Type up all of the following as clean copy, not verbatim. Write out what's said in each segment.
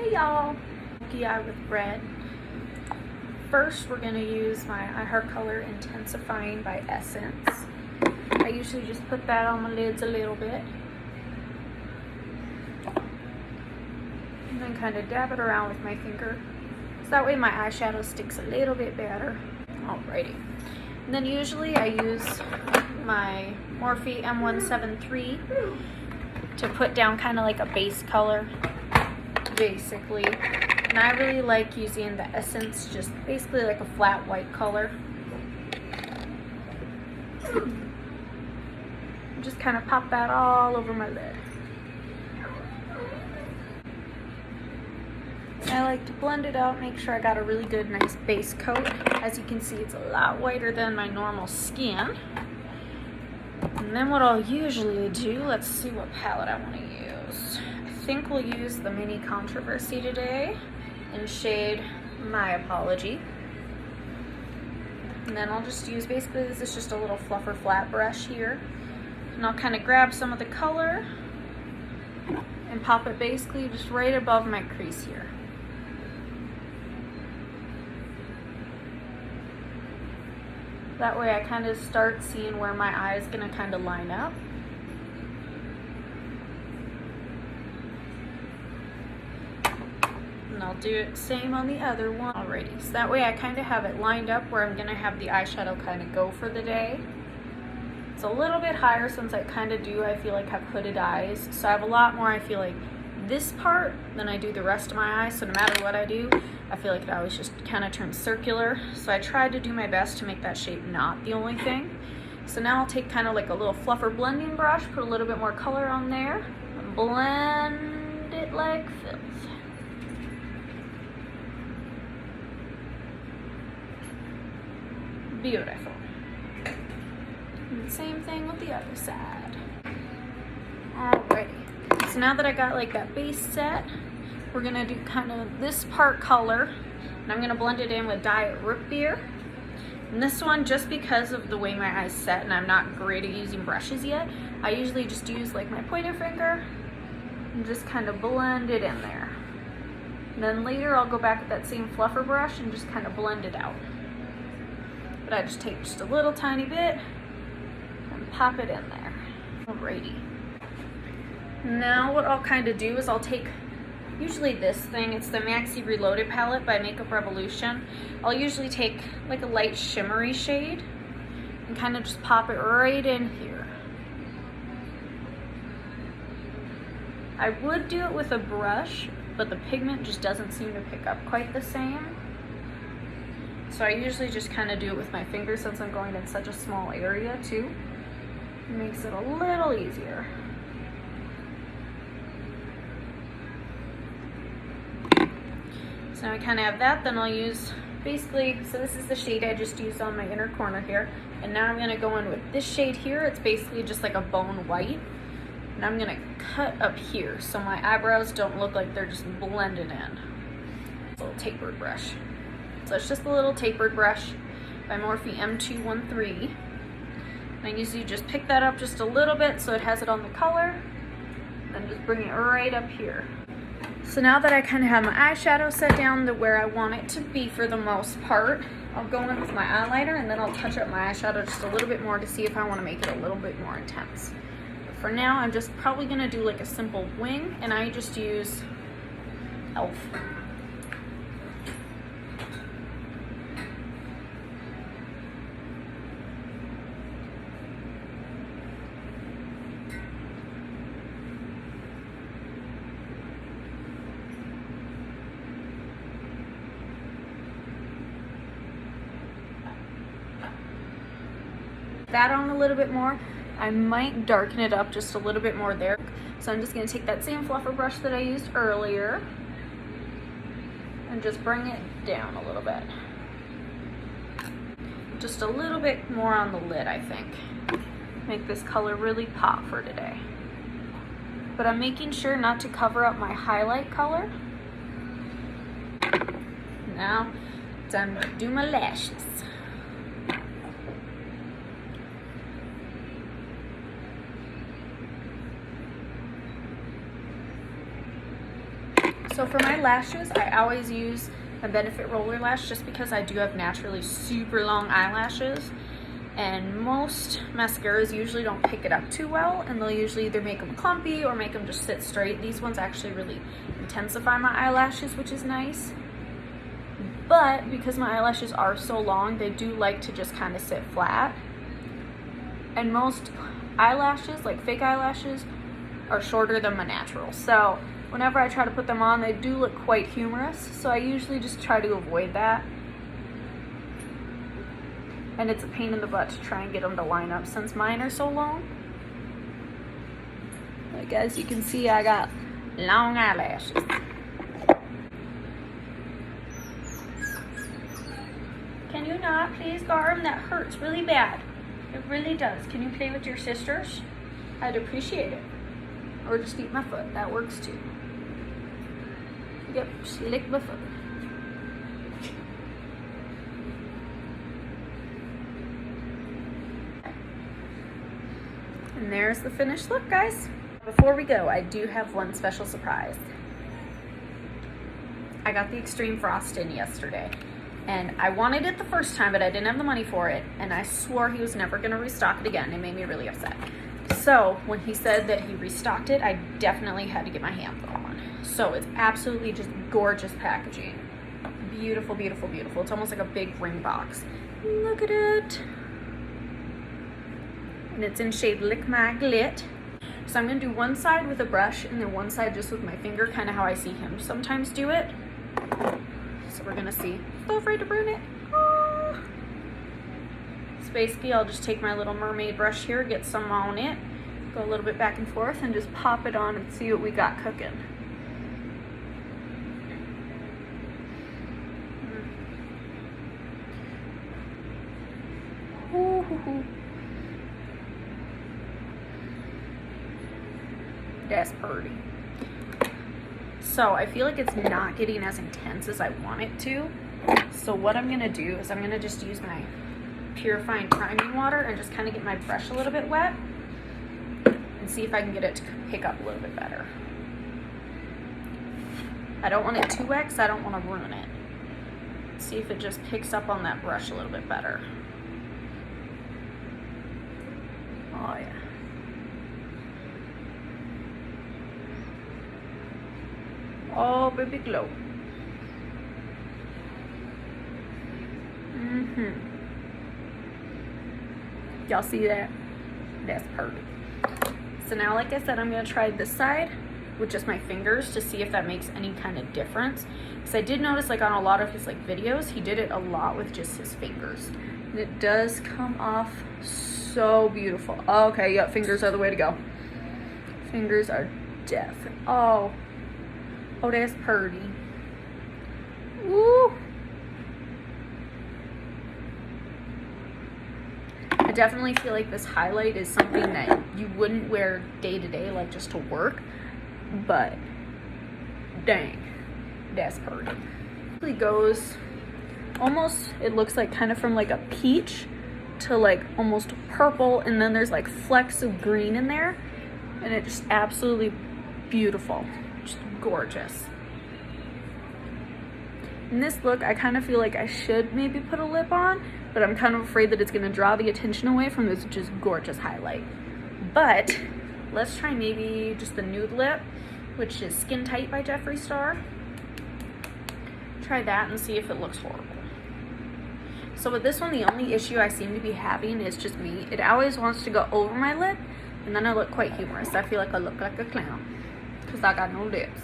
Hey y'all, Smokey eye with red. First, we're gonna use my eye hair color intensifying by Essence. I usually just put that on my lids a little bit. And then kind of dab it around with my finger. So that way my eyeshadow sticks a little bit better. Alrighty. And then usually I use my Morphe M173 to put down kind of like a base color, basically. And I really like using the Essence, just basically like a flat white color. Just kind of pop that all over my lid. I like to blend it out, make sure I got a really good, nice base coat. As you can see, it's a lot whiter than my normal skin. And then what I'll usually do, let's see what palette I want to use. I think we'll use the Mini Controversy today in shade My Apology. And then I'll just use, basically this is just a little fluffer flat brush here. And I'll kind of grab some of the color and pop it basically just right above my crease here. That way I kind of start seeing where my eye is going to kind of line up. And I'll do it same on the other one. Alrighty, so that way I kind of have it lined up where I'm going to have the eyeshadow kind of go for the day. It's a little bit higher since I kind of do, I feel like, have hooded eyes. So I have a lot more, I feel like, this part than I do the rest of my eyes. So no matter what I do, I feel like it always just kind of turns circular. So I tried to do my best to make that shape not the only thing. So now I'll take kind of like a little fluffer blending brush, put a little bit more color on there, and blend it like filth. Beautiful. And same thing with the other side. Alrighty. So now that I got like that base set, we're gonna do kind of this part color, and I'm gonna blend it in with Diet Root Beer. And this one, just because of the way my eyes set and I'm not great at using brushes yet, I usually just use like my pointer finger and just kind of blend it in there. And then later I'll go back with that same fluffer brush and just kind of blend it out. But I just take just a little tiny bit and pop it in there. Alrighty. Now what I'll kind of do is I'll take usually this thing, it's the Maxi Reloaded palette by Makeup Revolution. I'll usually take like a light shimmery shade and kind of just pop it right in here. I would do it with a brush, but the pigment just doesn't seem to pick up quite the same. So I usually just kind of do it with my fingers since I'm going in such a small area too. It makes it a little easier. So now I kind of have that, then I'll use basically, so this is the shade I just used on my inner corner here. And now I'm going to go in with this shade here. It's basically just like a bone white. And I'm going to cut up here so my eyebrows don't look like they're just blended in. It's a little tapered brush. So it's just a little tapered brush by Morphe M213. And I usually just pick that up just a little bit so it has it on the color. And just bring it right up here. So now that I kind of have my eyeshadow set down to where I want it to be for the most part, I'll go in with my eyeliner and then I'll touch up my eyeshadow just a little bit more to see if I want to make it a little bit more intense. But for now, I'm just probably going to do like a simple wing, and I just use e.l.f. That on a little bit more. I might darken it up just a little bit more there. So I'm just going to take that same fluffer brush that I used earlier and just bring it down a little bit. Just a little bit more on the lid, I think. Make this color really pop for today. But I'm making sure not to cover up my highlight color. Now, time to do my lashes. So for my lashes, I always use a Benefit Roller Lash just because I do have naturally super long eyelashes. And most mascaras usually don't pick it up too well, and they'll usually either make them clumpy or make them just sit straight. These ones actually really intensify my eyelashes, which is nice. But because my eyelashes are so long, they do like to just kind of sit flat. And most eyelashes, like fake eyelashes, are shorter than my natural. So whenever I try to put them on, they do look quite humorous. So I usually just try to avoid that. And it's a pain in the butt to try and get them to line up since mine are so long. Like as you can see, I got long eyelashes. Can you not please, Garm? That hurts really bad. It really does. Can you play with your sisters? I'd appreciate it. Or just eat my foot. That works too. Yep, just lick my foot. And there's the finished look, guys. Before we go, I do have one special surprise. I got the Extreme Frost in yesterday. And I wanted it the first time, but I didn't have the money for it. And I swore he was never going to restock it again. It made me really upset. So when he said that he restocked it, I definitely had to get my hands on one. So it's absolutely just gorgeous packaging. Beautiful, beautiful, beautiful. It's almost like a big ring box. Look at it. And it's in shade Lick My Glit. So I'm going to do one side with a brush and then one side just with my finger, kind of how I see him sometimes do it. So we're going to see. So afraid to burn it. Oh. So basically I'll just take my little mermaid brush here, get some on it, go a little bit back and forth and just pop it on and see what we got cooking. Ooh. That's pretty. So I feel like it's not getting as intense as I want it to. So what I'm gonna do is I'm gonna just use my purifying priming water and just kind of get my brush a little bit wet and see if I can get it to pick up a little bit better. I don't want it too wet because I don't want to ruin it. See if it just picks up on that brush a little bit better. Oh yeah. Oh, baby glow. Y'all see that? That's perfect. So now, like I said, I'm going to try this side with just my fingers to see if that makes any kind of difference. Because I did notice, like on a lot of his like videos, he did it a lot with just his fingers. And it does come off so beautiful. Okay, yeah, fingers are the way to go. Fingers are definitely. Oh, that's pretty. Woo! I definitely feel like this highlight is something that you wouldn't wear day to day, like just to work, but dang, that's pretty. It really goes almost, it looks like kind of from like a peach to like almost purple, and then there's like flecks of green in there, and it's just absolutely beautiful, just gorgeous. In this look, I kind of feel like I should maybe put a lip on, but I'm kind of afraid that it's going to draw the attention away from this just gorgeous highlight. But let's try maybe just the nude lip, which is Skin Tight by Jeffree Star. Try that and see if it looks horrible. So with this one, the only issue I seem to be having is just me. It always wants to go over my lip, and then I look quite humorous. I feel like I look like a clown because I got no lips.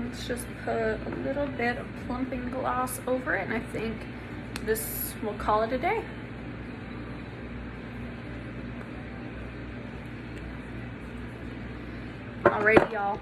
Let's just put a little bit of plumping gloss over it, and I think this will call it a day. Alrighty, y'all.